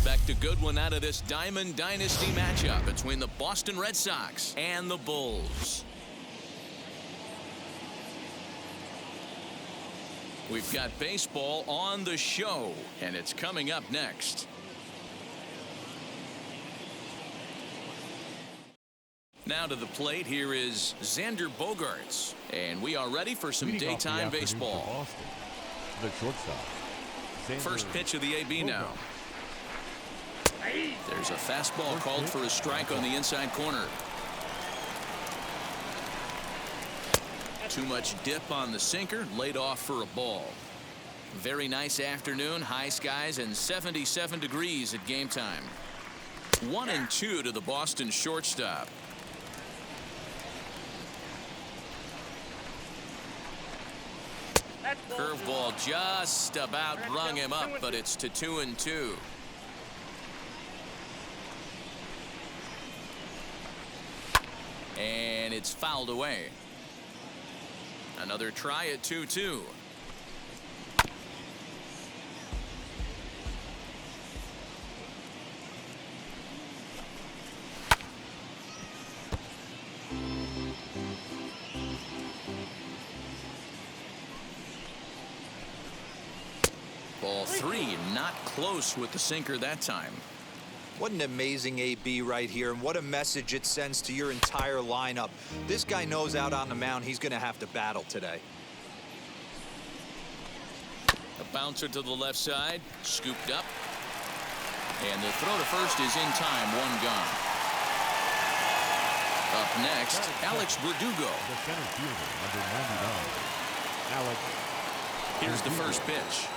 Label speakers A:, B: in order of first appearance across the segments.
A: Expect a good one out of this Diamond Dynasty matchup between the Boston Red Sox and the Bulls. We've got baseball on the show, and it's coming up next. Now to the plate, here is Xander Bogaerts, and we are ready for some daytime baseball.
B: Boston, the shortstop.
A: First pitch of the AB now. There's a fastball called for a strike on the inside corner. Too much dip on the sinker, laid off for a ball. Very nice afternoon, high skies and 77 degrees at game time. 1-2 to the Boston shortstop. Curveball just about rung him up, but it's to 2-2. And it's fouled away. Another try at 2-2. Ball three, not close with the sinker that time.
C: What an amazing AB right here, and what a message it sends to your entire lineup. This guy knows out on the mound he's going to have to battle today.
A: A bouncer to the left side, scooped up. And the throw to first is in time, one gone. Up next, Alex Verdugo.
B: The center fielder, number 99. Alex.
A: Here's the first pitch.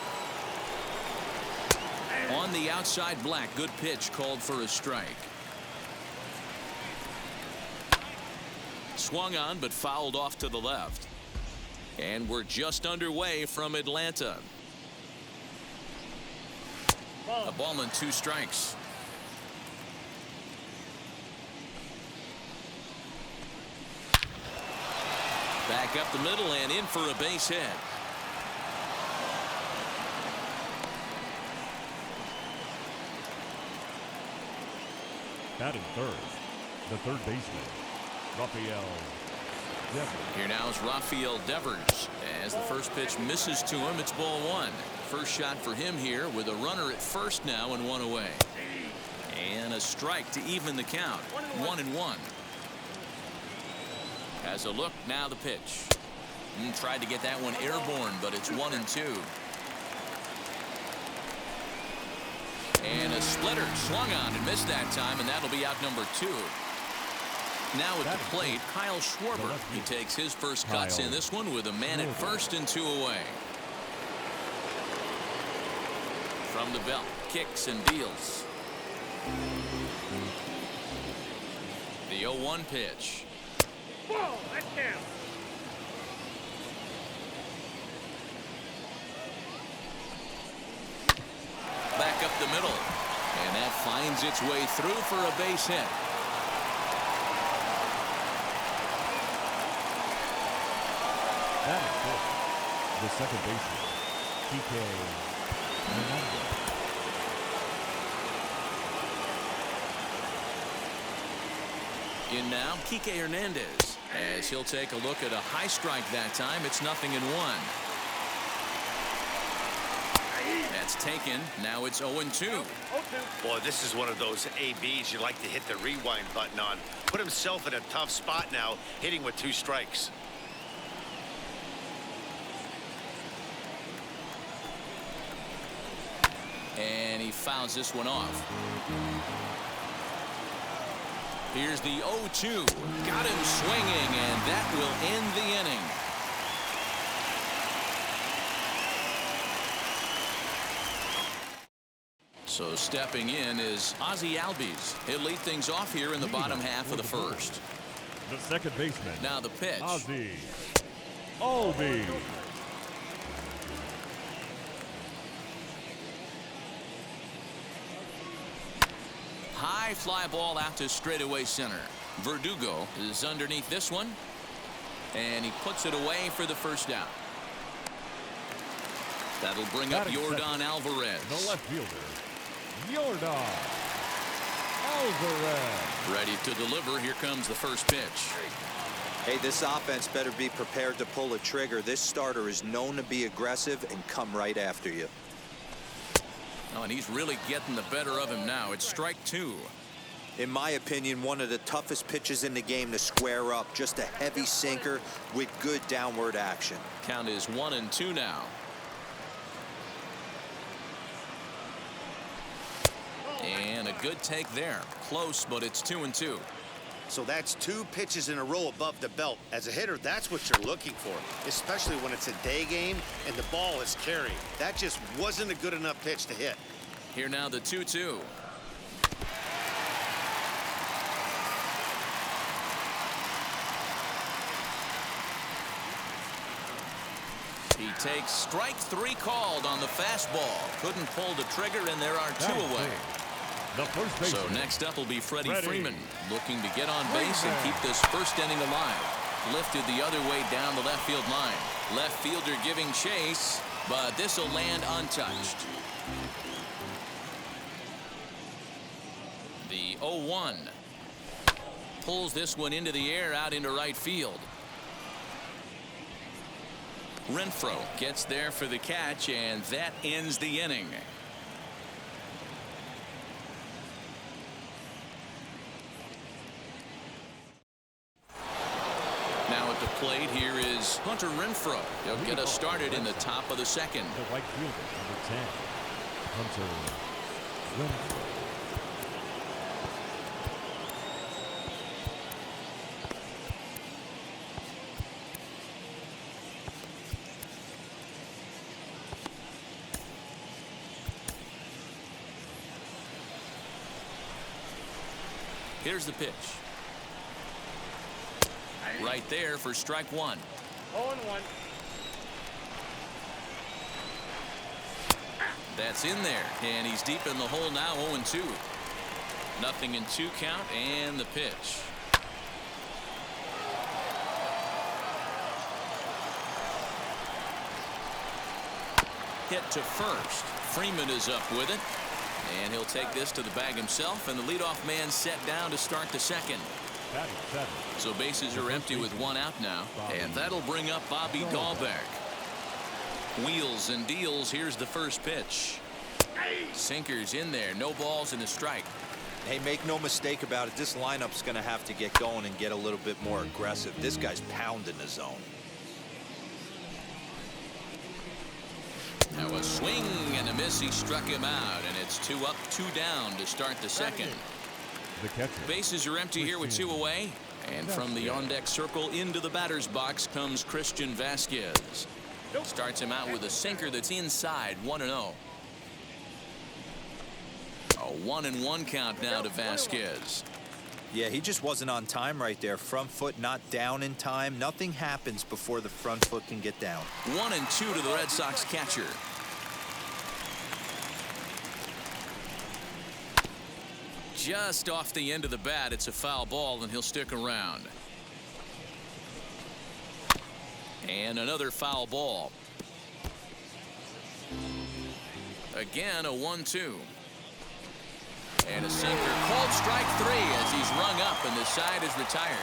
A: On the outside, Black. Good pitch, called for a strike. Swung on, but fouled off to the left. And we're just underway from Atlanta. A ball and 2 strikes. Back up the middle and in for a base hit.
B: Batting third, the third baseman, Rafael Devers.
A: Here now is Rafael Devers. As the first pitch misses to him, it's ball 1. First shot for him here with a runner at first now and 1 away. And a strike to even the count. 1-1. Has a look, now the pitch. Tried to get that one airborne, but it's 1-2. And a splitter swung on and missed that time, and that'll be out number 2. Now at the plate, Kyle Schwarber. He takes his first cuts in this one with a man at first and 2 away. From the belt, kicks and deals. The 0-1 pitch.
D: Whoa, that's down.
A: Back up the middle. And that finds its way through for a base hit.
B: That is good. The second baseman, TK Hernandez.
A: In now, Kike Hernandez. As he'll take a look at a high strike that time. It's 0-1. That's taken. Now it's 0-2.
E: Boy, this is one of those ABs you like to hit the rewind button on. Put himself in a tough spot now, hitting with 2 strikes.
A: And he fouls this one off. Here's the 0-2. Got him swinging, and that will end the inning. So stepping in is Ozzie Albies. He'll lead things off here in the bottom half of the first.
B: The second baseman.
A: Now the pitch.
B: Ozzie Albies.
A: High fly ball out to straightaway center. Verdugo is underneath this one. And he puts it away for the first out. That'll bring up Yordan Alvarez.
B: The left fielder, Yordan Alvarez.
A: Ready to deliver. Here comes the first pitch.
C: Hey, this offense better be prepared to pull a trigger. This starter is known to be aggressive and come right after you.
A: Oh, and he's really getting the better of him now. It's strike 2.
C: In my opinion, one of the toughest pitches in the game to square up. Just a heavy sinker with good downward action.
A: Count is 1-2 now. And a good take there. Close, but it's 2-2.
E: So that's 2 pitches in a row above the belt. As a hitter, that's what you're looking for, especially when it's a day game and the ball is carried. That just wasn't a good enough pitch to hit.
A: Here now the 2-2. He takes strike 3 called on the fastball. Couldn't pull the trigger, and there are 2 away.
B: The first baseman.
A: So next up will be Freddie Freeman, looking to get on base and keep this first inning alive. Lifted the other way down the left field line. Left fielder giving chase, but this will land untouched. The 0-1 pulls this one into the air out into right field. Renfroe gets there for the catch, and that ends the inning. Now at the plate, here is Hunter Renfroe. He'll get us started in the top of the second.
B: The right fielder, number 10, Hunter Renfroe.
A: Here's the pitch. Right there for strike 1.
D: 0-1.
A: That's in there, and he's deep in the hole now. 0-2. 0-2 count, and the pitch. Hit to first. Freeman is up with it, and he'll take this to the bag himself, and the leadoff man set down to start the second. So bases are empty with 1 out now, and that'll bring up Bobby Dahlbeck. Wheels and deals. Here's the first pitch. Sinkers in there. No balls and a strike.
C: Hey, make no mistake about it. This lineup's going to have to get going and get a little bit more aggressive. This guy's pounding the zone.
A: Now a swing and a miss. He struck him out, and it's 2 up, 2 down to start the second.
B: The catcher.
A: Bases are empty here with 2 away, And from the on-deck circle into the batter's box comes Christian Vasquez. Starts him out with a sinker that's inside, 1-0. A 1-1 count now to Vasquez.
C: Yeah, he just wasn't on time right there. Front foot not down in time. Nothing happens before the front foot can get down.
A: 1-2 to the Red Sox catcher. Just off the end of the bat, it's a foul ball, and he'll stick around. And another foul ball. Again, a 1-2. And a sinker. Called strike 3 as he's rung up, and the side is retired.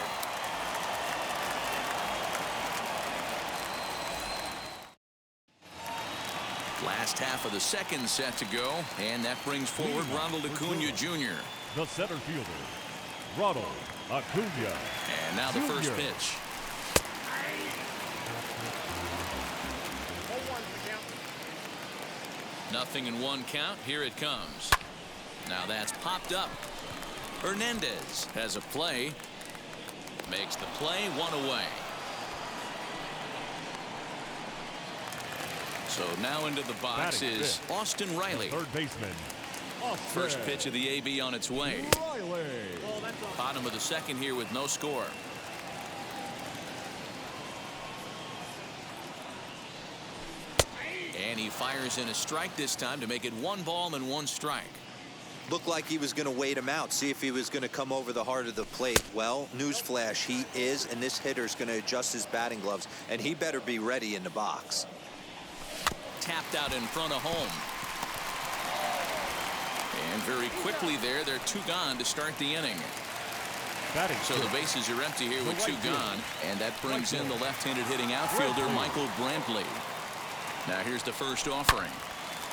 A: Last half of the second set to go, and that brings forward Ronald Acuna Jr.
B: The center fielder, Ronald Acuna.
A: And now the first pitch. 0-1 count. Here it comes. Now that's popped up. Hernandez has a play. Makes the play, 1 away. So now into the box is Austin Riley.
B: Third baseman.
A: First pitch of the AB on its way.
B: Riley.
A: Bottom of the second here with no score. And he fires in a strike this time to make it 1 ball and 1 strike.
C: Looked like he was going to wait him out, see if he was going to come over the heart of the plate. Well, newsflash, he is, and this hitter's going to adjust his batting gloves, and he better be ready in the box.
A: Tapped out in front of home. And very quickly there, they're 2 gone to start the inning. So the bases are empty here with 2 gone, and that brings in the left-handed hitting outfielder Michael Brantley. Now here's the first offering.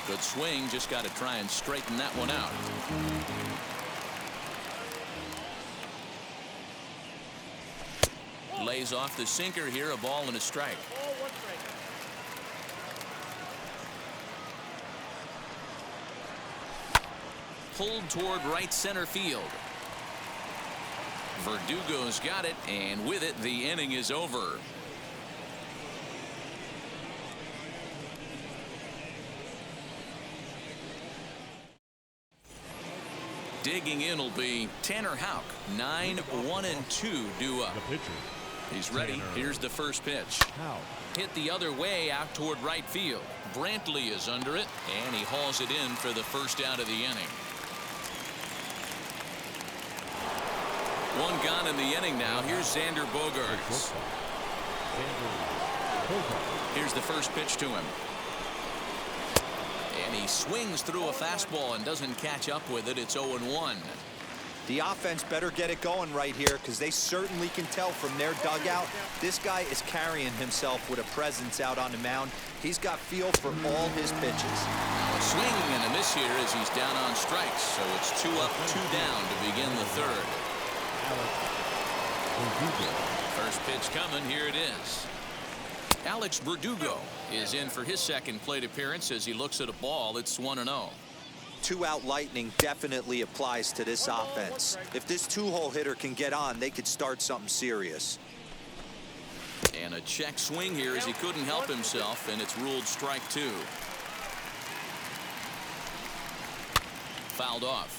A: Good swing, just got to try and straighten that one out. Lays off the sinker here, a ball and a strike. Pulled toward right center field. Verdugo's got it, and with it, the inning is over. Digging in will be Tanner Houck. 9-1-2 due up.
B: The pitcher.
A: He's ready. Here's the first pitch. Hit the other way out toward right field. Brantley is under it, and he hauls it in for the first out of the inning. 1 gone in the inning now. Here's Xander Bogaerts. Here's the first pitch to him. And he swings through a fastball and doesn't catch up with it. It's 0-1.
C: The offense better get it going right here, because they certainly can tell from their dugout this guy is carrying himself with a presence out on the mound. He's got feel for all his pitches.
A: Now a swing and a miss here as he's down on strikes. So it's 2 up, 2 down to begin the third. First pitch coming. Here it is. Alex Verdugo is in for his second plate appearance as he looks at a ball. It's 1-0.
C: 2-out lightning definitely applies to this offense. If this 2-hole hitter can get on, they could start something serious.
A: And a check swing here as he couldn't help himself, and it's ruled strike 2. Fouled off.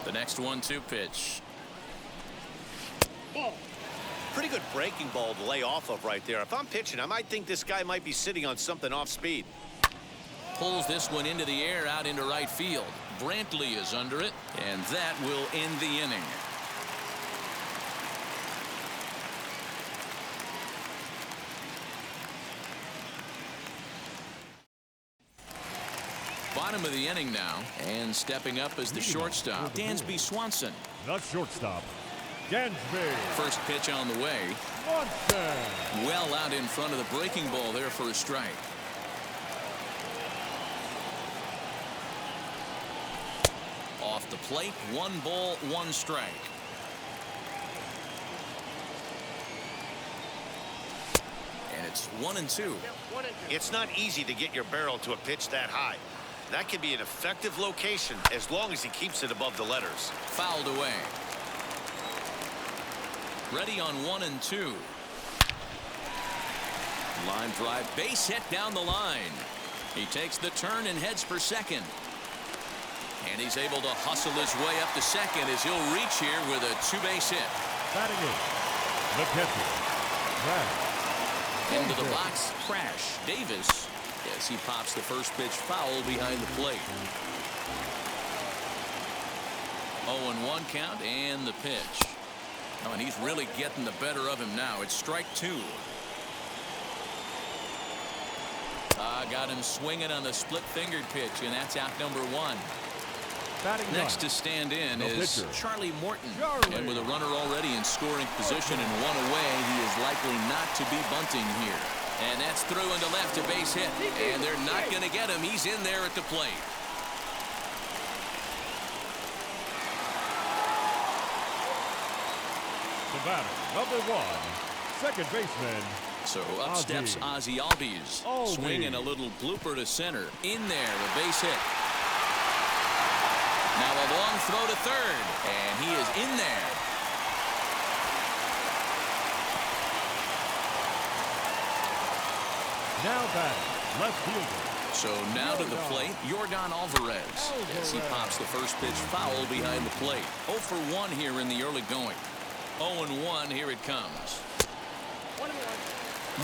A: The next 1-2 pitch.
E: Pretty good breaking ball to lay off of right there. If I'm pitching, I might think this guy might be sitting on something off speed.
A: Pulls this one into the air out into right field. Brantley is under it, and that will end the inning. Bottom of the inning now, and stepping up as the shortstop, Dansby Swanson.
B: The shortstop, Dansby.
A: First pitch on the way.
B: Swanson.
A: Well out in front of the breaking ball there for a strike. Off the plate, 1 ball, 1 strike. And it's 1-2.
E: It's not easy to get your barrel to a pitch that high. That can be an effective location as long as he keeps it above the letters.
A: Fouled away. Ready on 1-2. Line drive, base hit down the line. He takes the turn and heads for second. And he's able to hustle his way up to second as he'll reach here with a two-base hit.
B: Batting in, the catcher, Crash.
A: Into the box, Crash Davis, as he pops the first pitch foul behind the plate. 0-1 count and the pitch. Oh, and he's really getting the better of him now. It's strike two. Got him swinging on the split-fingered pitch, and that's out number one.
B: Batting
A: Next
B: nine.
A: to stand in
B: No
A: is
B: pitcher.
A: Charlie Morton.
B: Charlie.
A: And with a runner already in scoring position and one away, he is likely not to be bunting here. And that's through into left, a base hit. And they're not going to get him. He's in there at the plate.
B: The batter, number one, second baseman.
A: So up steps Ozzie Albies.
B: Albies.
A: Swinging a little blooper to center. In there, a base hit. Now a long throw to third. And he is in there.
B: Now batting, left fielder.
A: So now to the plate, Yordan Alvarez. As he pops the first pitch foul behind the plate. 0 for 1 here in the early going. 0-1, here it comes.
D: 1-1.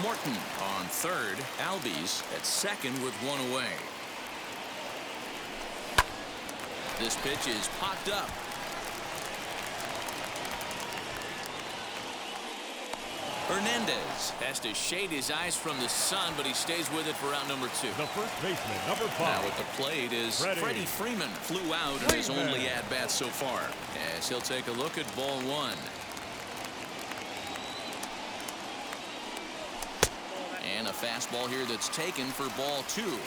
A: Morton on third. Albies at second with one away. This pitch is popped up. Hernandez has to shade his eyes from the sun, but he stays with it for out number two.
B: The first baseman, number
A: Now
B: five.
A: at the plate is Freddie Freeman. Flew out in his
B: Freeman.
A: only at-bat so far. As he'll take a look at ball one. And a fastball here that's taken for ball two.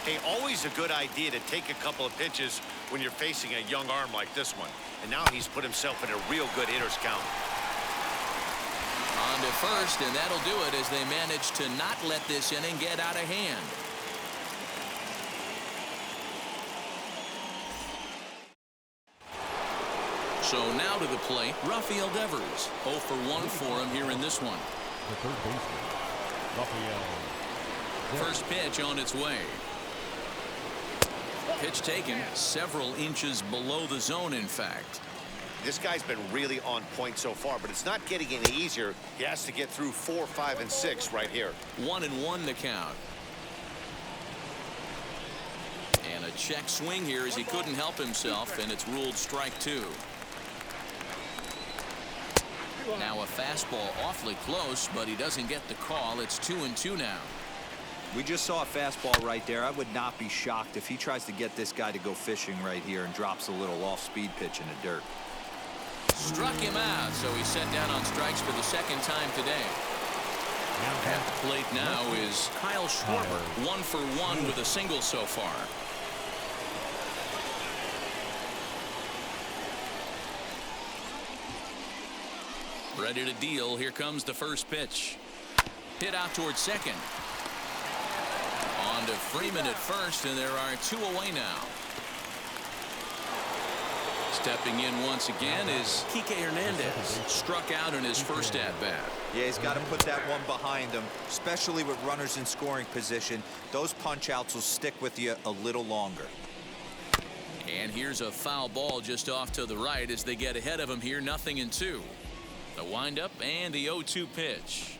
E: Hey, always a good idea to take a couple of pitches when you're facing a young arm like this one. And now he's put himself in a real good hitter's count.
A: On to first, and that'll do it as they manage to not let this inning get out of hand. So now to the plate, Rafael Devers. 0 for 1 for him here in this one.
B: The third baseman, Rafael.
A: First pitch on its way. Pitch taken several inches below the zone, in fact.
E: This guy's been really on point so far, but it's not getting any easier. He has to get through 4, 5, and 6 right here.
A: 1-1 to count. And a check swing here as he couldn't help himself, and it's ruled strike two. Now a fastball awfully close, but he doesn't get the call. It's 2-2 now.
C: We just saw a fastball right there. I would not be shocked if he tries to get this guy to go fishing right here and drops a little off-speed pitch in the dirt.
A: Struck him out, so he's set down on strikes for the second time today. At the plate now is Kyle Schwarber. 1 for 1 with a single so far. Ready to deal. Here comes the first pitch. Hit out towards second. On to Freeman at first, and there are two away now. Stepping in once again is Kike Hernandez. Struck out in his first at-bat.
C: Yeah, he's got to put that one behind him, especially with runners in scoring position. Those punch-outs will stick with you a little longer.
A: And here's a foul ball just off to the right as they get ahead of him here. 0-2. The windup and the 0-2 pitch.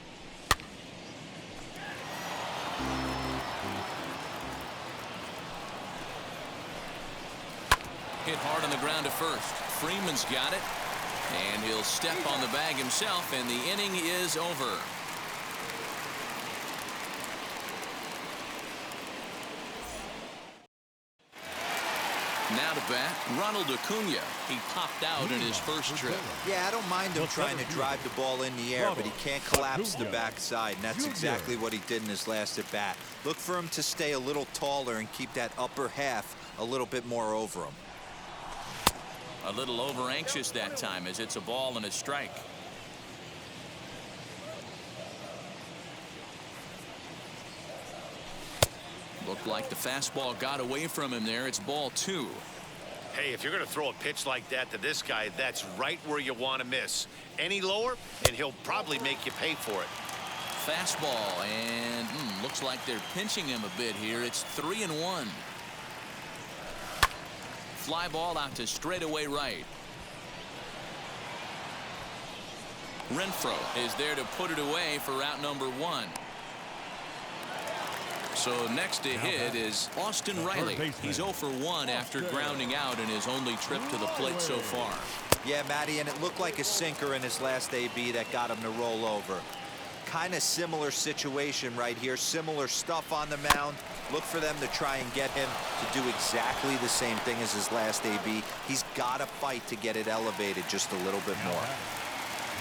A: Hit hard on the ground to first. Freeman's got it, and he'll step on the bag himself, and the inning is over. Now to bat, Ronald Acuna. He popped out in his first trip.
C: Yeah, I don't mind him trying to drive the ball in the air, but he can't collapse the backside, and that's exactly what he did in his last at-bat. Look for him to stay a little taller and keep that upper half a little bit more over him.
A: A little over anxious that time as it's a ball and a strike. Looked like the fastball got away from him there. It's ball two.
E: Hey, if you're going to throw a pitch like that to this guy, that's right where you want to miss. Any lower, and he'll probably make you pay for it.
A: Fastball, and looks like they're pinching him a bit here. It's 3-1. Fly ball out to straightaway right. Renfroe is there to put it away for out number 1. So next to hit is Austin Riley. He's 0 for 1 after grounding out in his only trip to the plate so far.
C: Yeah, Matty, and it looked like a sinker in his last AB that got him to roll over. Kind of similar situation right here. Similar stuff on the mound. Look for them to try and get him to do exactly the same thing as his last AB. He's got to fight to get it elevated just a little bit more.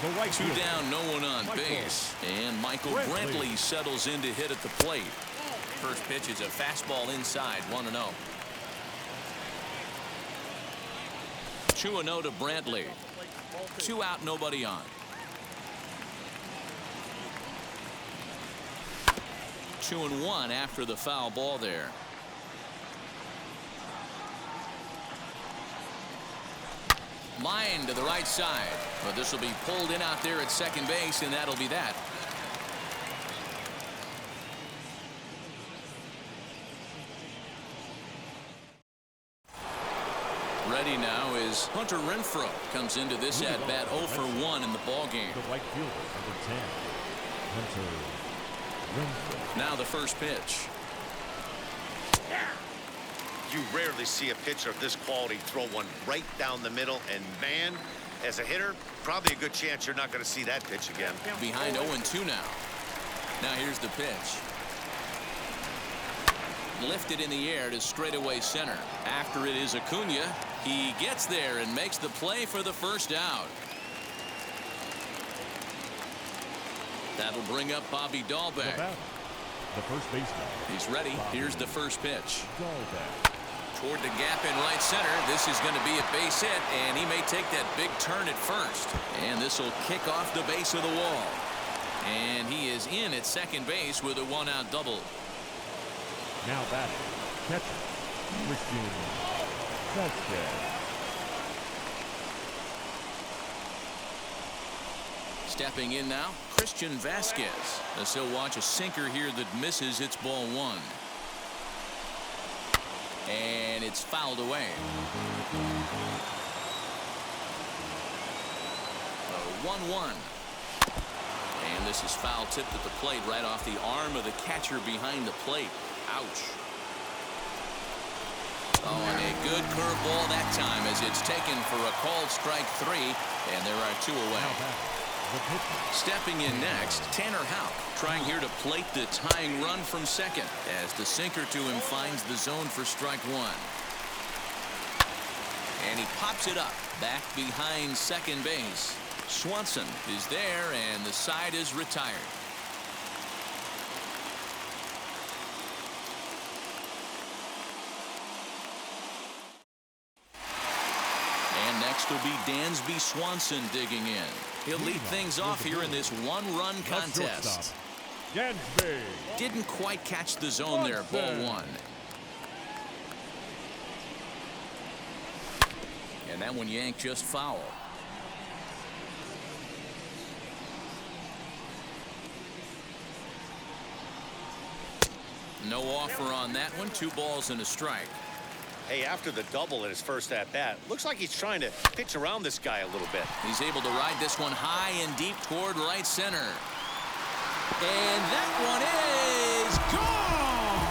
A: 2 down, no one on base. And Michael Brantley settles in to hit at the plate. First pitch is a fastball inside, 1-0. 2-0 to Brantley. 2 out, nobody on. 2-1 after the foul ball there. Line to the right side, but this will be pulled in out there at second base, and that'll be that. Ready now is Hunter Renfroe. Comes into this at bat 0 for 1 in the ball game.
B: The right fielder, number 10, Hunter Renfroe.
A: Now the first pitch.
E: You rarely see a pitcher of this quality throw one right down the middle, and man, as a hitter, probably a good chance you're not going to see that pitch again.
A: Behind 0-2 now. Now here's the pitch. Lifted in the air to straightaway center. After it is Acuna. He gets there and makes the play for the first out. That'll bring up Bobby Dahlbeck.
B: The first baseman.
A: He's ready. Here's the first pitch.
B: Dahlbeck.
A: Toward the gap in right center. This is going to be a base hit, and he may take that big turn at first. And this will kick off the base of the wall. And he is in at second base with a 1-out double.
B: Now batting, catcher, Christian Vasquez.
A: Stepping in now, Christian Vasquez. As he'll watch a sinker here that misses. It's ball 1. And it's fouled away. 1-1. And this is foul tipped at the plate right off the arm of the catcher behind the plate. Ouch. Oh, and a good curveball that time as it's taken for a called strike 3, and there are 2 away. Stepping in next, Tanner Houck, trying here to plate the tying run from second as the sinker to him finds the zone for strike 1. And he pops it up back behind second base. Swanson is there, and the side is retired. And next will be Dansby Swanson digging in. He'll lead things off here in this 1-run contest.
B: Dansby.
A: Didn't quite catch the zone there, ball 1. And that one yanked just foul. No offer on that one. 2 balls and a strike.
E: Hey, after the double in his first at-bat, looks like he's trying to pitch around this guy a little bit.
A: He's able to ride this one high and deep toward right center. And that one is gone!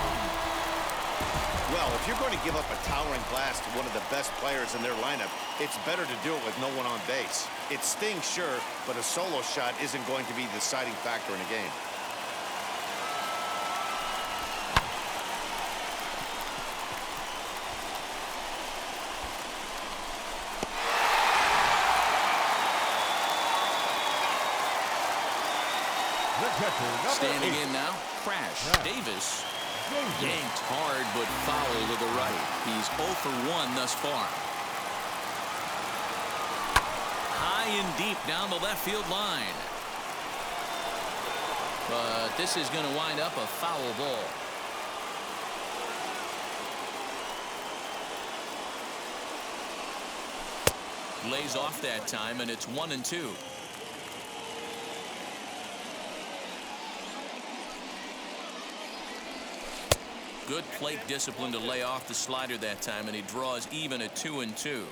E: Well, if you're going to give up a towering blast to one of the best players in their lineup, it's better to do it with no one on base. It stings, sure, but a solo shot isn't going to be the deciding factor in a game.
A: Standing in now, Crash Davis. Yanked hard but foul to the right. He's 0 for 1 thus far. High and deep down the left field line. But this is going to wind up a foul ball. Lays off that time, and it's 1-2. Good plate discipline to lay off the slider that time, and he draws even at 2-2.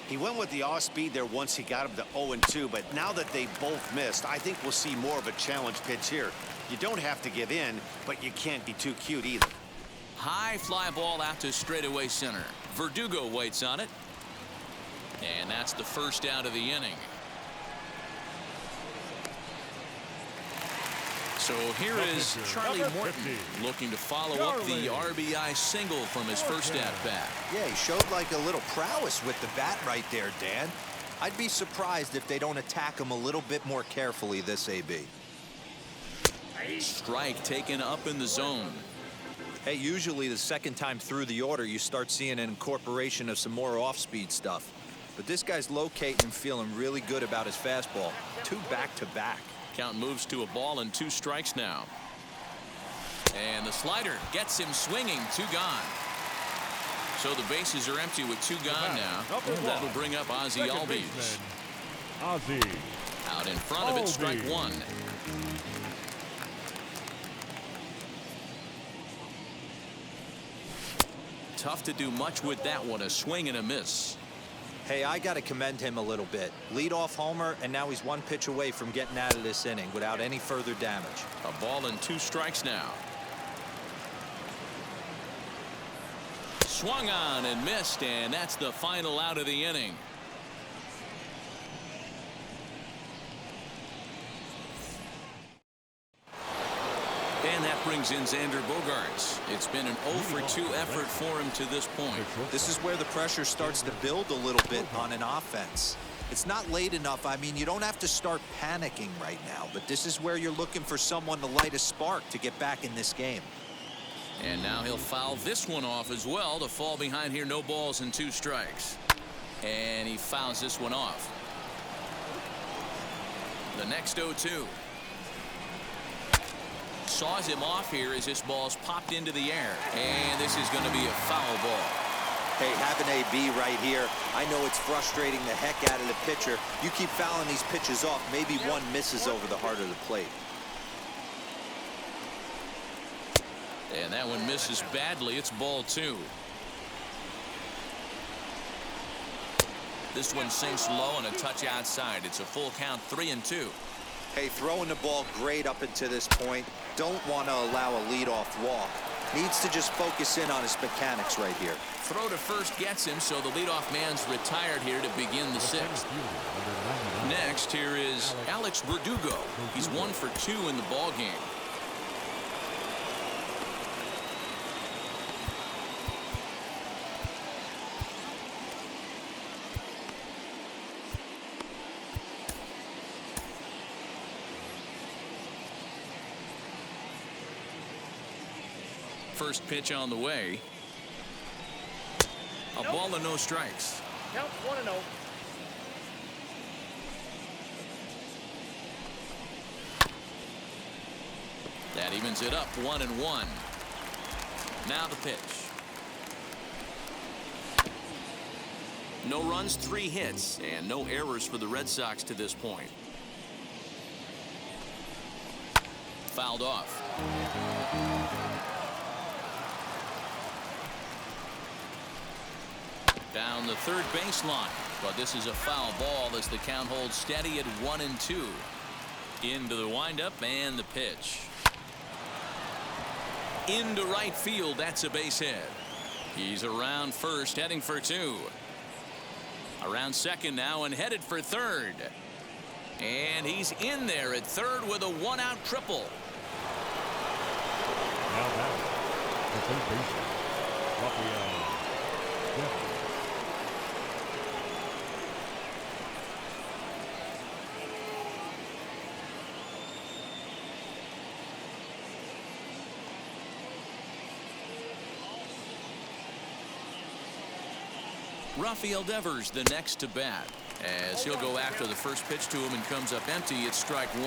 E: He went with the off speed there once he got him to 0-2, but now that they both missed, I think we'll see more of a challenge pitch here. You don't have to give in, but you can't be too cute either.
A: High fly ball out to straightaway center. Verdugo waits on it. And that's the first out of the inning. So here is Charlie Morton looking to follow up the RBI single from his first at-bat.
C: Yeah, he showed like a little prowess with the bat right there, Dan. I'd be surprised if they don't attack him a little bit more carefully this AB.
A: Strike taken up in the zone.
C: Hey, usually the second time through the order, you start seeing an incorporation of some more off-speed stuff. But this guy's locating and feeling really good about his fastball. 2 back-to-back.
A: Count moves to a ball and 2 strikes now. And the slider gets him swinging. 2 gone. So the bases are empty with 2 gone now. And that'll bring up Ozzie Albies.
B: Ozzie.
A: Out in front of it, strike 1. Tough to do much with that one. A swing and a miss.
C: Hey, I got to commend him a little bit. Leadoff homer, and now he's 1 pitch away from getting out of this inning without any further damage.
A: A ball and 2 strikes now. Swung on and missed, and that's the final out of the inning. And that brings in Xander Bogaerts. It's been an 0-for-2 effort for him to this point.
C: This is where the pressure starts to build a little bit on an offense. It's not late enough. I mean, you don't have to start panicking right now, but this is where you're looking for someone to light a spark to get back in this game.
A: And now he'll foul this one off as well to fall behind here. No balls and 2 strikes. And he fouls this one off. The next 0-2. Saws him off here as this ball's popped into the air. And this is going to be a foul ball.
C: Hey, having AB right here, I know it's frustrating the heck out of the pitcher. You keep fouling these pitches off, maybe one misses over the heart of the plate.
A: And that one misses badly. It's ball 2. This one sinks low and a touch outside. It's a full count, 3-2.
C: Hey, throwing the ball great up until this point. Don't want to allow a leadoff walk. Needs to just focus in on his mechanics right here.
A: Throw to first gets him, so the leadoff man's retired here to begin the 6th. Next, here is Alex Verdugo. He's 1 for 2 in the ball game. First pitch on the way. A ball and no strikes.
D: Count 1-0.
A: That evens it up, 1-1. Now the pitch. No runs, 3 hits, and no errors for the Red Sox to this point. Fouled off. Down the third baseline, but this is a foul ball as the count holds steady at 1-2. Into the windup and the pitch. Into right field, that's a base hit. He's around first, heading for 2. Around second now and headed for third. And he's in there at third with a 1-out triple.
B: Now back, the third baseman, Rafael.
A: Rafael Devers the next to bat as he'll go after the first pitch to him and comes up empty. It's strike 1.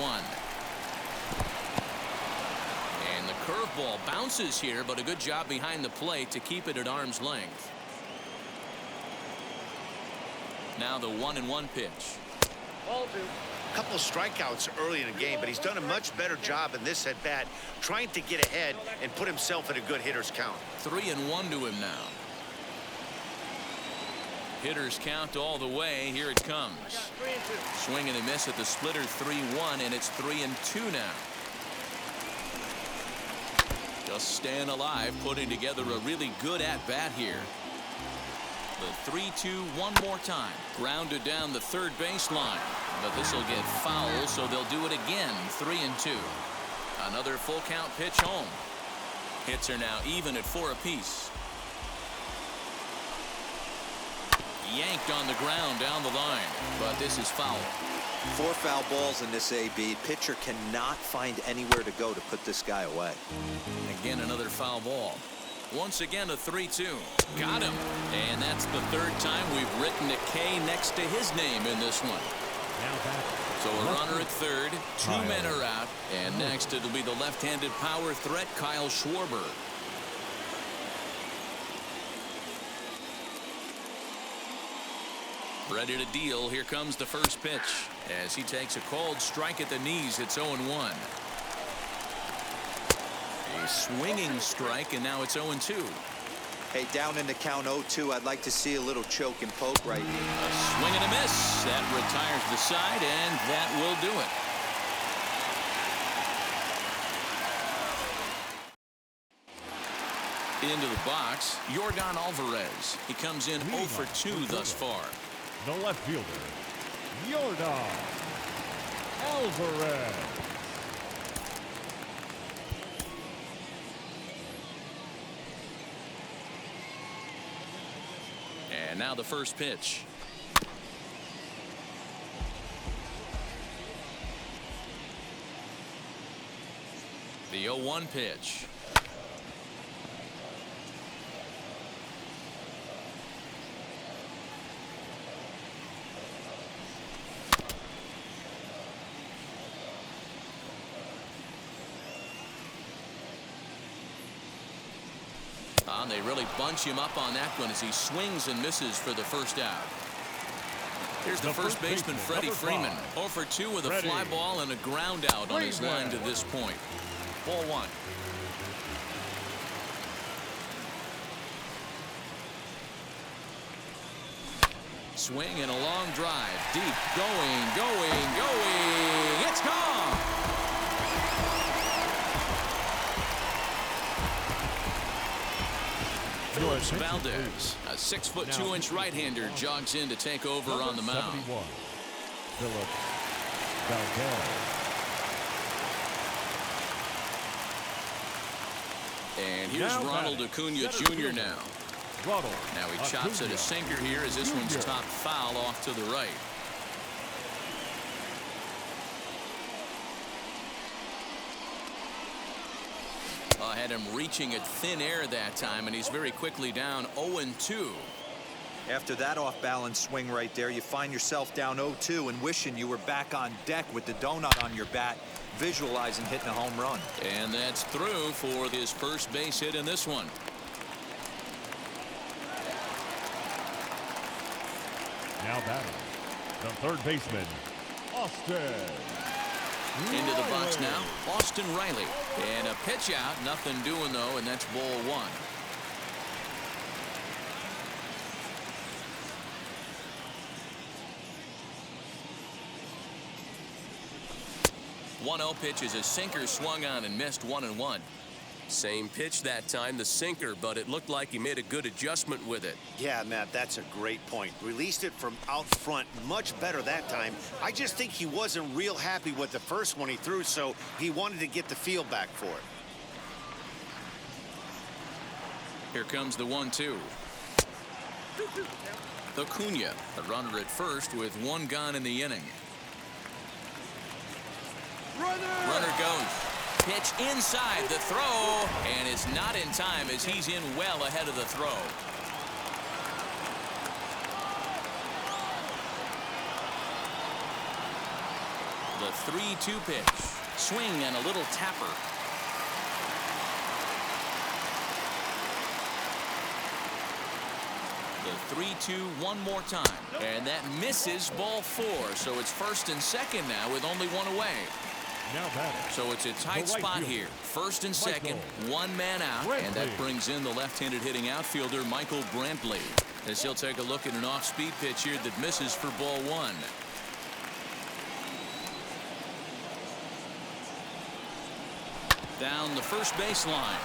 A: And the curveball bounces here, but a good job behind the plate to keep it at arm's length. Now the 1-1 pitch.
D: Ball 2.
E: A couple of strikeouts early in the game, but he's done a much better job in this at bat, trying to get ahead and put himself in a good hitter's count.
A: 3-1 to him now. Hitters count all the way. Here it comes.
D: 3 and 2.
A: Swing and a miss at the splitter. 3-1, and it's 3-2 now. Just staying alive, putting together a really good at-bat here. The 3-2 one more time. Grounded down the third baseline. But this will get foul, so they'll do it again. 3-2. Another full count pitch home. Hits are now even at 4 apiece. Yanked on the ground down the line, but this is foul.
C: 4 foul balls in this AB. Pitcher cannot find anywhere to go to put this guy away.
A: Again, another foul ball. Once again, a 3-2. Got him. And that's the 3rd time we've written a K next to his name in this one. So a runner at 3rd. 2 men are out. And next it'll be the left-handed power threat, Kyle Schwarber. Ready to deal. Here comes the first pitch. As he takes a called strike at the knees, it's 0-1. A swinging strike, and now it's 0-2.
C: Hey, down in the count 0-2, I'd like to see a little choke and poke right here.
A: A swing and a miss. That retires the side, and that will do it. Into the box, Yordan Alvarez. He comes in 0 for 2 thus far.
B: The left fielder, Yordan Alvarez.
A: And now the first pitch. The 0-1 pitch. They really bunch him up on that one as he swings and misses for the first out. Here's the first baseman, Freddie Freeman. 0 for 2 with a fly ball and a ground out on his line to this point. Ball 1. Swing and a long drive. Deep. Going. It's gone. Valdez, a 6'2" right-hander, jogs in to take over on the mound.
B: Philip Valdez.
A: And here's Ronald Acuna Jr. now. Now he chops at a sinker here as this one's top foul off to the right. Had him reaching at thin air that time, and he's very quickly down 0-2.
C: After that off-balance swing right there, you find yourself down 0-2 and wishing you were back on deck with the donut on your bat, visualizing hitting a home run.
A: And that's through for his first base hit in this one.
B: Now batting, the third baseman, Austin
A: Into the box now, Austin Riley. And a pitch out, nothing doing though, and that's ball 1. One 0 pitch is a sinker swung on and missed 1-1. Same pitch that time, the sinker, but it looked like he made a good adjustment with it.
E: Yeah, Matt, that's a great point. Released it from out front much better that time. I just think he wasn't real happy with the first one he threw, so he wanted to get the feel back for it.
A: Here comes the 1-2. Acuna, a runner at first with 1 gone in the inning. Runner goes. Pitch inside the throw, and it's not in time as he's in well ahead of the throw. The 3-2 pitch. Swing and a little tapper. The 3-2 one more time. And that misses ball 4. So it's first and second now with only one away.
B: Now batting.
A: So it's a tight
B: The right
A: spot
B: fielder,
A: here. First and second,
B: Michael
A: one man out. And that brings in the left-handed hitting outfielder Michael Brantley, as he'll take a look at an off-speed pitch here that misses for ball 1. Down the first baseline.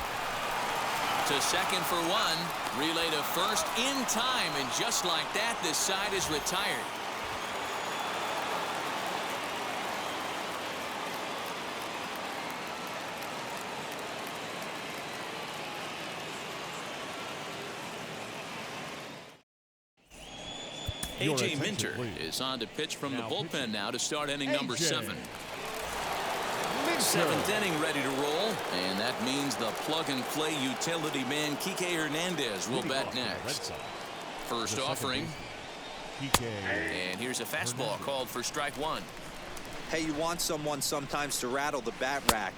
A: To second for 1. Relay to first in time. And just like that, this side is retired. A.J. Minter is on to pitch from the bullpen now to start inning number 7. 7th inning ready to roll, and that means the plug-and-play utility man Kike Hernandez will bat next. First offering, and here's a fastball called for strike 1.
C: Hey, you want someone sometimes to rattle the bat rack,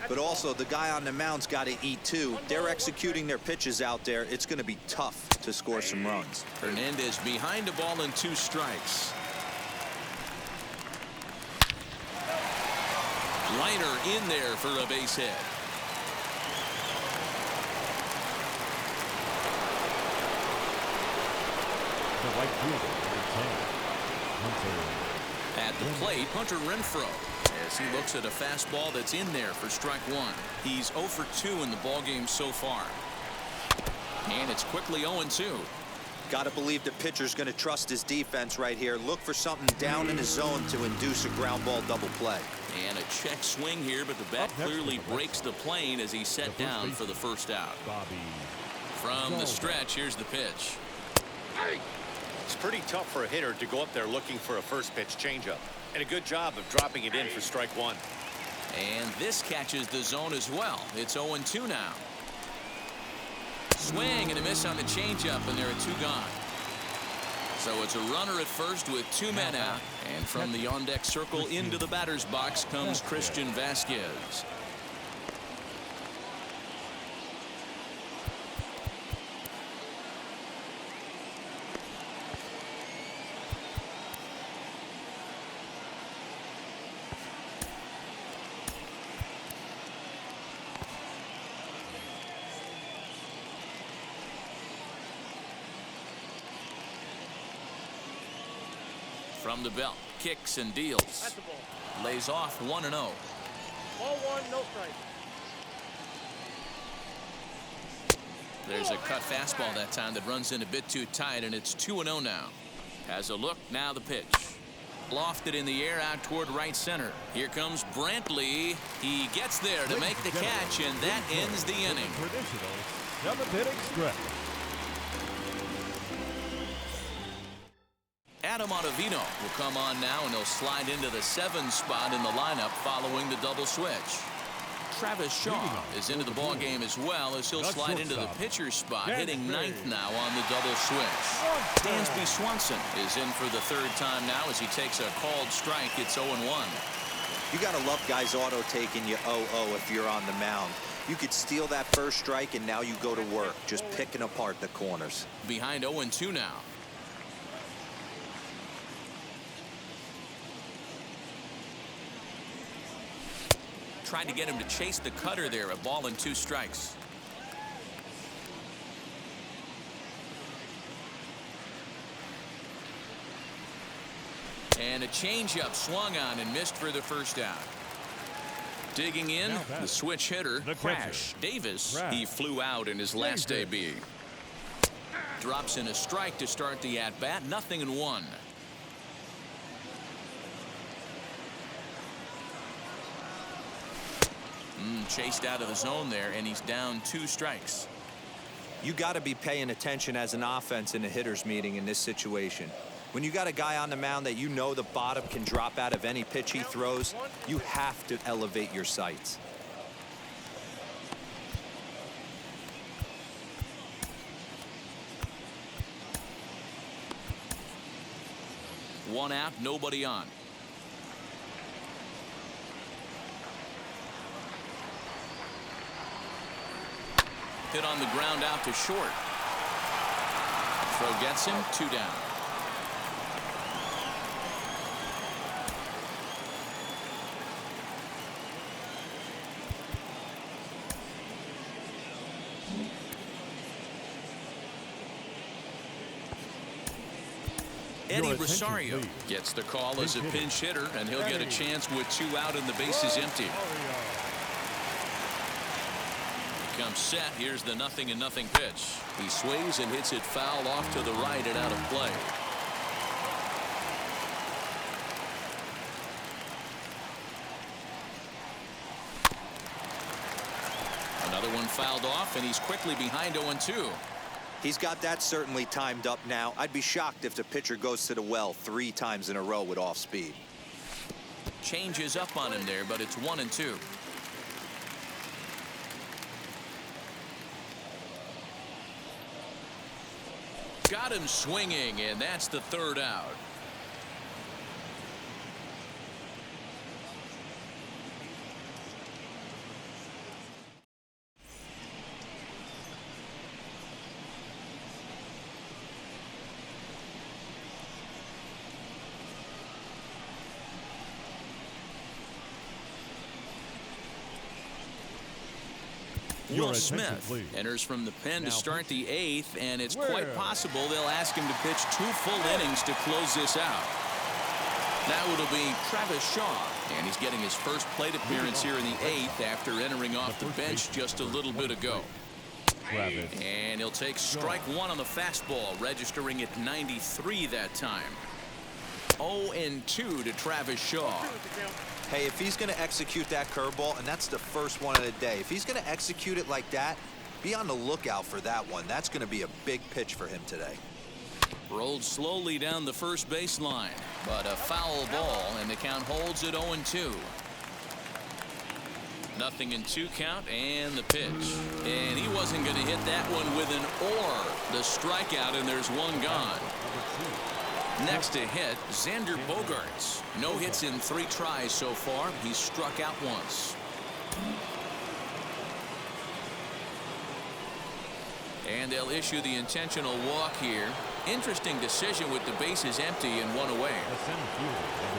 C: but also the guy on the mound's got to eat too. They're executing their pitches out there. It's going to be tough to score some runs.
A: Hernandez behind the ball and 2 strikes. Liner in there for a base hit.
B: The right fielder, Hunter.
A: At the plate, Hunter Renfroe, as he looks at a fastball that's in there for strike 1. He's 0 for 2 in the ballgame so far. And it's quickly 0-2.
C: Got to believe the pitcher's going to trust his defense right here. Look for something down in his zone to induce a ground ball double play.
A: And a check swing here, but the bat clearly breaks the plane as he's set down for the first out. From the stretch, here's the pitch.
E: It's pretty tough for a hitter to go up there looking for a first pitch changeup. And a good job of dropping it in for strike 1.
A: And this catches the zone as well. It's 0-2 now. Swing and a miss on the changeup, and there are 2 gone. So it's a runner at first with 2 men out. And from the on-deck circle into the batter's box comes Christian Vasquez. From the belt, kicks and deals. Lays off 1-0.
D: Ball 1, no strike.
A: There's a cut fastball that time that runs in a bit too tight, and it's 2-0 now. Has a look, now the pitch. Lofted in the air out toward right center. Here comes Brantley. He gets there to make the catch, and that ends the inning.
B: Traditional 7th-inning stretch.
A: Adam Ottavino will come on now, and he'll slide into the 7 spot in the lineup following the double switch. Travis Shaw is into the ball game as well, as he'll slide into the pitcher's spot, hitting 9th now on the double switch. Dansby Swanson is in for the 3rd time now as he takes a called strike. It's 0-1.
C: You got to love guys auto taking you 0-0 if you're on the mound. You could steal that first strike, and now you go to work, just picking apart the corners.
A: Behind 0-2 now. Tried to get him to chase the cutter there. A ball and 2 strikes. And a changeup swung on and missed for the first out. Digging in, the switch hitter, Crash Davis. He flew out in his last AB. Drops in a strike to start the at-bat. 0-1. Chased out of the zone there, and he's down 2 strikes.
C: You got to be paying attention as an offense in a hitter's meeting in this situation. When you got a guy on the mound that you know the bottom can drop out of any pitch he throws, you have to elevate your sights.
A: One out, nobody on. Hit on the ground out to short. throw gets him 2 down. Eddie Rosario gets the call as a pinch hitter, and he'll get a chance with 2 out and the bases empty. Comes set. Here's the 0-0 pitch. He sways and hits it foul off to the right and out of play. Another one fouled off, and he's quickly behind 0-2.
C: He's got that certainly timed up now. I'd be shocked if the pitcher goes to the well 3 times in a row with off speed.
A: Changes up on him there, but it's 1-2. Got him swinging, and that's the 3rd out. Will Smith enters from the pen to start the 8th, and it's quite possible they'll ask him to pitch 2 full innings to close this out. Now it'll be Travis Shaw, and he's getting his first plate appearance here in the 8th after entering off the bench just a little bit ago. And he'll take strike 1 on the fastball, registering at 93 that time. 0-2 to Travis Shaw.
C: Hey, if he's going to execute that curveball, and that's the first one of the day, if he's going to execute it like that, be on the lookout for that one. That's going to be a big pitch for him today.
A: Rolled slowly down the first baseline, but a foul ball, and the count holds at 0-2. 0-2 count, and the pitch. And he wasn't going to hit that one with an or. The strikeout, and there's 1 gone. Next to hit, Xander Bogaerts. No hits in 3 tries so far. He's struck out once. And they'll issue the intentional walk here. Interesting decision with the bases empty and 1 away.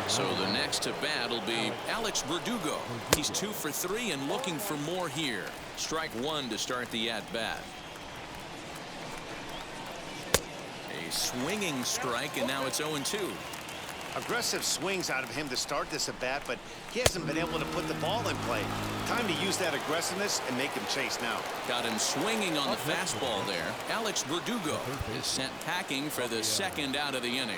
A: So the next to bat will be Alex Verdugo. He's 2 for 3 and looking for more here. Strike 1 to start the at-bat. Swinging strike, and now it's 0-2.
E: Aggressive swings out of him to start this at bat, but he hasn't been able to put the ball in play. Time to use that aggressiveness and make him chase now.
A: Got him swinging on the fastball there. Alex Verdugo is sent packing for the 2nd out of the inning.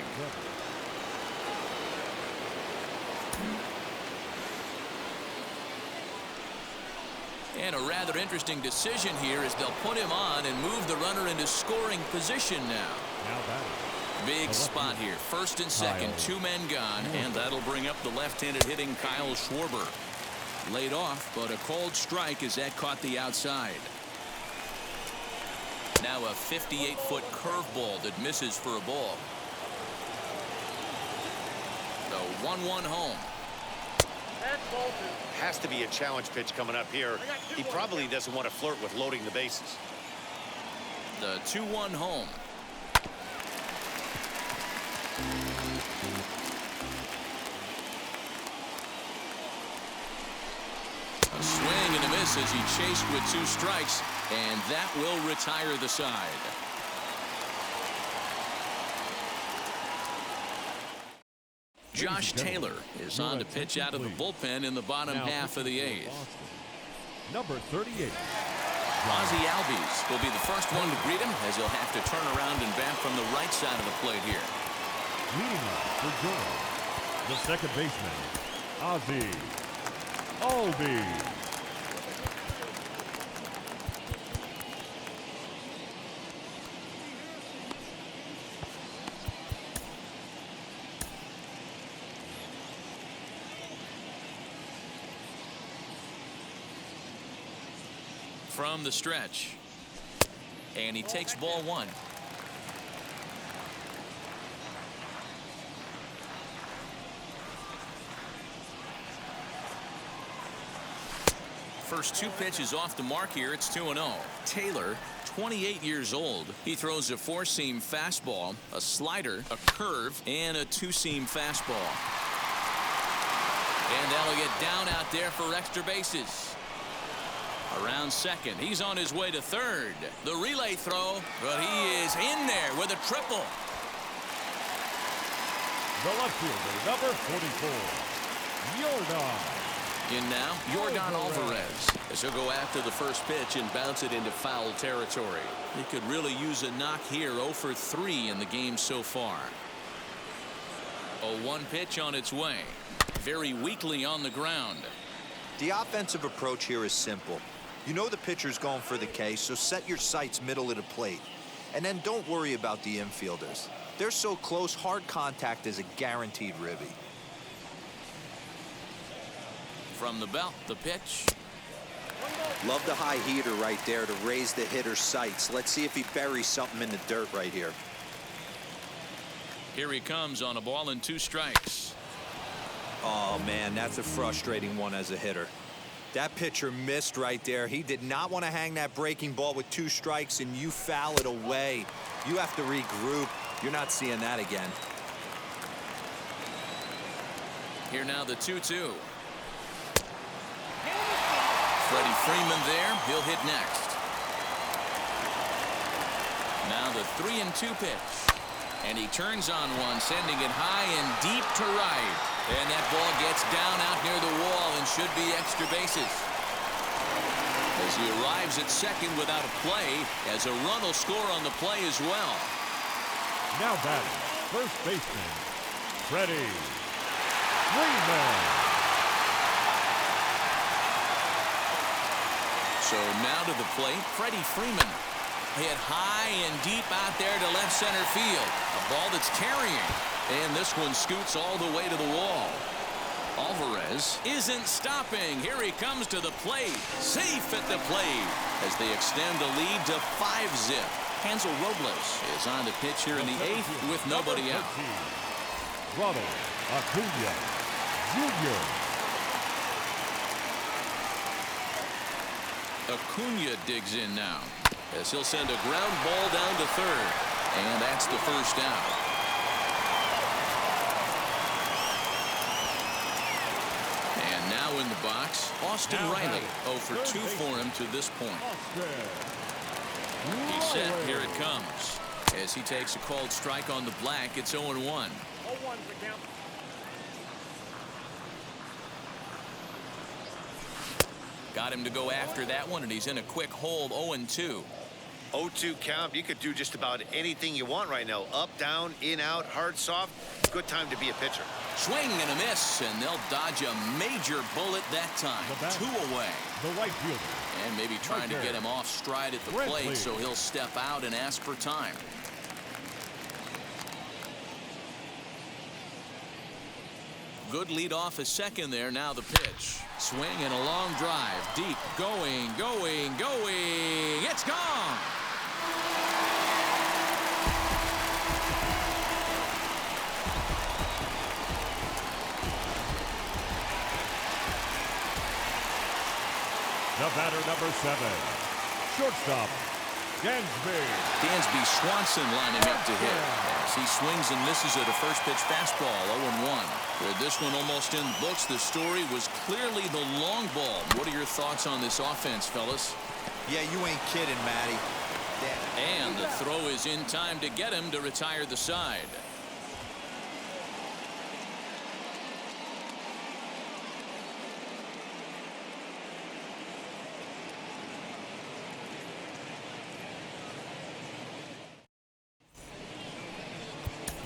A: And a rather interesting decision here as they'll put him on and move the runner into scoring position now. Big spot here. 1st and 2nd, 2 men gone, and that'll bring up the left-handed hitting Kyle Schwarber. Laid off, but a cold strike as that caught the outside. Now a 58-foot curveball that misses for a ball. The 1-1 home.
E: Has to be a challenge pitch coming up here. He probably doesn't want to flirt with loading the bases.
A: The 2-1 home. A swing and a miss as he chased with 2 strikes, and that will retire the side. Josh Taylor is on to pitch out of the bullpen in the bottom half of the 8th.
B: Number 38.
A: Ozzie Albies will be the first one to greet him as he'll have to turn around and bat from the right side of the plate here.
B: Leading off for Durham, the second baseman, Ozzie Albies.
A: From the stretch, and he takes ball 1. first two pitches off the mark here. It's 2-0. Taylor, 28 years old. He throws a four-seam fastball, a slider, a curve, and a two-seam fastball. And that'll get down out there for extra bases. Around second. He's on his way to third. The relay throw, but he is in there with a triple.
B: The left fielder, number 44, Yordan.
A: In now, Yordan Alvarez, as he'll go after the first pitch and bounce it into foul territory. He could really use a knock here. 0 for 3 in the game so far. A 1 pitch on its way. Very weakly on the ground.
C: The offensive approach here is simple. You know the pitcher's going for the K, so set your sights middle of the plate. And then don't worry about the infielders. They're so close, hard contact is a guaranteed ribby.
A: From the belt, the pitch.
C: Love the high heater right there to raise the hitter's sights. Let's see if he buries something in the dirt right here.
A: Here he comes on a ball and 2 strikes.
C: Oh, man, that's a frustrating one as a hitter. That pitcher missed right there. He did not want to hang that breaking ball with 2 strikes, and you foul it away. You have to regroup. You're not seeing that again.
A: Here now the 2-2. Freddie Freeman there. He'll hit next. Now the 3-2 pitch. And he turns on one, sending it high and deep to right. And that ball gets down out near the wall and should be extra bases. As he arrives at second without a play, as a run will score on the play as well.
B: Now batting, first baseman, Freddie Freeman.
A: So now to the plate, Freddie Freeman. Hit high and deep out there to left center field. A ball that's carrying. And this one scoots all the way to the wall. Alvarez isn't stopping. Here he comes to the plate. Safe at the plate as they extend the lead to 5-zip. Hansel Robles is on the pitch here in the 8th with nobody out.
B: Ronald Acuna Jr.
A: Acuna digs in now as he'll send a ground ball down to third. And that's the first out. And now in the box, Austin Riley. 0 for 2 for him to this point. He's set. Here it comes. As he takes a called strike on the black, it's 0-1.
D: 0-1 for count.
A: Got him to go after that one, and he's in a quick hold. 0-2.
E: 0-2 count. You could do just about anything you want right now. Up, down, in, out, hard, soft. Good time to be a pitcher.
A: Swing and a miss, and they'll dodge a major bullet that time. 2 away.
B: The right fielder.
A: And maybe trying to get him off stride at the plate, so he'll step out and ask for time. Good lead off a second there. Now the pitch. Swing and a long drive. Deep. Going. It's gone.
B: The batter, number 7, shortstop,
A: Dansby Swanson lining up to hit. As he swings and misses at a first pitch fastball. 0-1. With this one almost in the books, the story was clearly the long ball. What are your thoughts on this offense, fellas?
C: Yeah, you ain't kidding, Matty.
A: And the throw is in time to get him to retire the side.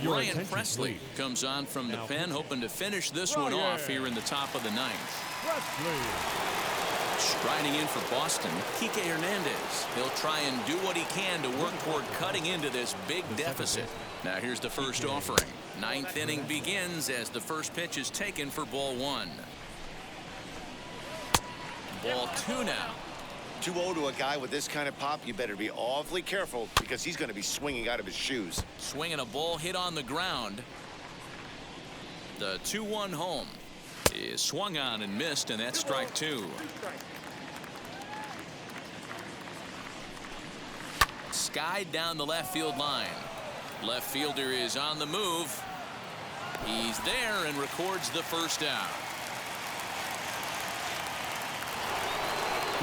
A: Ryan Presley comes on from the pen, hoping to finish this one off here in the top of the 9th. Striding in for Boston, Kike Hernandez. He'll try and do what he can to work toward cutting into this big deficit. Now here's the first offering. 9th inning begins as the first pitch is taken for ball 1. Ball 2 now.
E: 2-0 to a guy with this kind of pop, you better be awfully careful because he's going to be swinging out of his shoes.
A: Swinging a ball hit on the ground. The 2-1 home is swung on and missed, and that's strike 2. skied down the left field line. Left fielder is on the move. He's there and records the first down.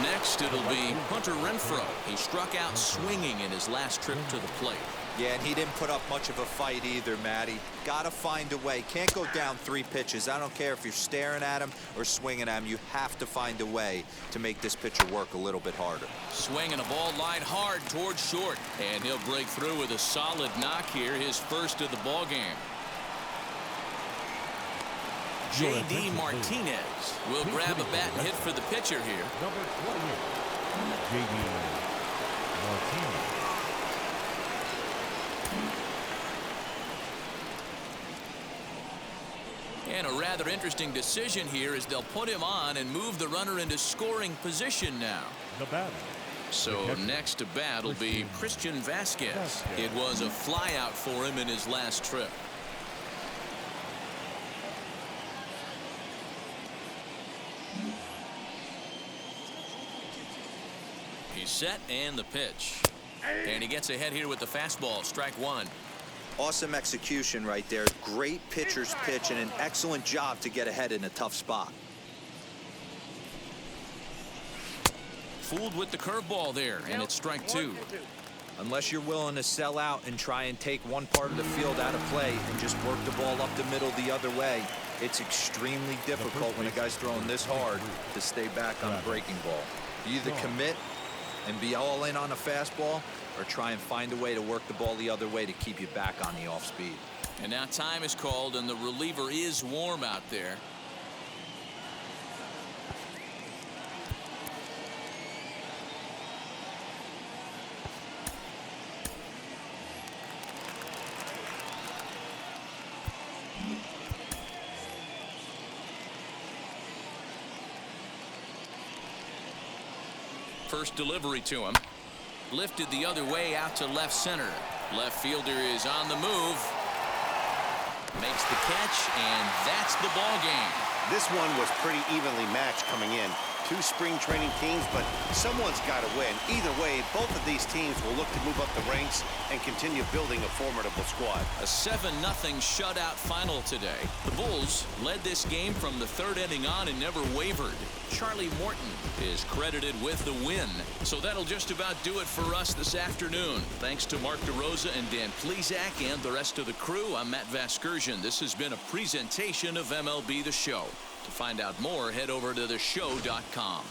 A: Next, it'll be Hunter Renfroe. He struck out swinging in his last trip to the plate.
C: Yeah, and he didn't put up much of a fight either, Matty. Got to find a way. Can't go down 3 pitches. I don't care if you're staring at him or swinging at him. You have to find a way to make this pitcher work a little bit harder.
A: Swinging a ball line hard towards short. And he'll break through with a solid knock here, his first of the ball game. J.D. Martinez will grab a bat and hit for the pitcher here.
B: Number 28, J.D. Martinez.
A: And a rather interesting decision here as they'll put him on and move the runner into scoring position now.
B: The batter.
A: So next to bat will be Christian Vasquez. It was a flyout for him in his last trip. He's set and the pitch. And he gets ahead here with the fastball. Strike one.
C: Awesome execution right there. Great pitcher's pitch and an excellent job to get ahead in a tough spot.
A: Fooled with the curveball there, and it's strike two.
C: Unless you're willing to sell out and try and take one part of the field out of play and just work the ball up the middle the other way, it's extremely difficult when a guy's throwing this hard to stay back on a breaking ball. You either commit and be all in on a fastball or try and find a way to work the ball the other way to keep you back on the off speed.
A: And now time is called and the reliever is warm out there. First delivery to him. Lifted the other way out to left center. Left fielder is on the move. Makes the catch, and that's the ball game.
E: This one was pretty evenly matched coming in. 2 spring training teams, but someone's got to win. Either way, both of these teams will look to move up the ranks and continue building a formidable squad.
A: A 7-0 shutout final today. The Bulls led this game from the 3rd inning on and never wavered. Charlie Morton is credited with the win. So that'll just about do it for us this afternoon. Thanks to Mark DeRosa and Dan Plesac and the rest of the crew. I'm Matt Vasgersian. This has been a presentation of MLB The Show. To find out more, head over to theshow.com.